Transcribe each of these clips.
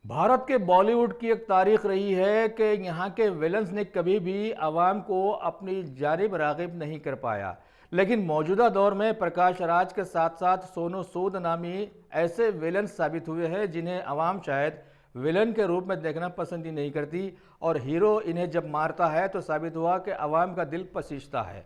भारत के बॉलीवुड की एक तारीख रही है कि यहाँ के विलन्स ने कभी भी आवाम को अपनी जानिब राग़िब नहीं कर पाया, लेकिन मौजूदा दौर में प्रकाश राज के साथ साथ सोनू सूद नामी ऐसे विलन्स साबित हुए हैं जिन्हें आवाम शायद विलन के रूप में देखना पसंद ही नहीं करती, और हीरो इन्हें जब मारता है तो साबित हुआ कि आवाम का दिल पसीजता है।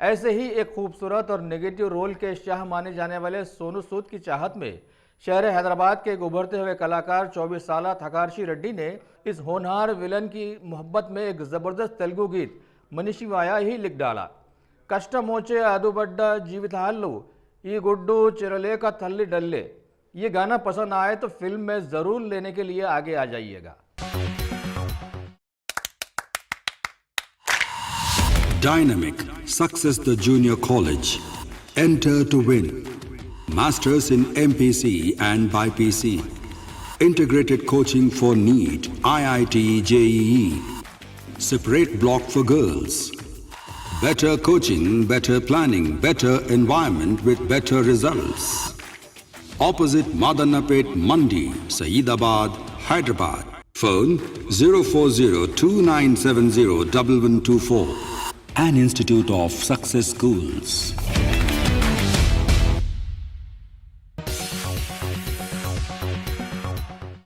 ऐसे ही एक खूबसूरत और नेगेटिव रोल के शाह माने जाने वाले सोनू सूद की चाहत में शहर हैदराबाद के एक उभरते हुए कलाकार 24 साल थकारशी रेड्डी ने इस होनहार विलन की मोहब्बत में एक ज़बरदस्त तेलुगु गीत मनीषी वाया ही लिख डाला। कष्टमोचे अदुबड्डा जीविताल्लू ई गुड्डू चिरले का थल्ली डल्ले। ये गाना पसंद आए तो फिल्म में ज़रूर लेने के लिए आगे आ जाइएगा। Dynamic Success the Junior College. Enter to win. Masters in MPC and BPC. Integrated coaching for NEET, IIT, JEE. Separate block for girls. Better coaching, better planning, better environment with better results. Opposite Madanapet Mandi, Saeedabad, Hyderabad. Phone 04029701124. An Institute of Success Schools.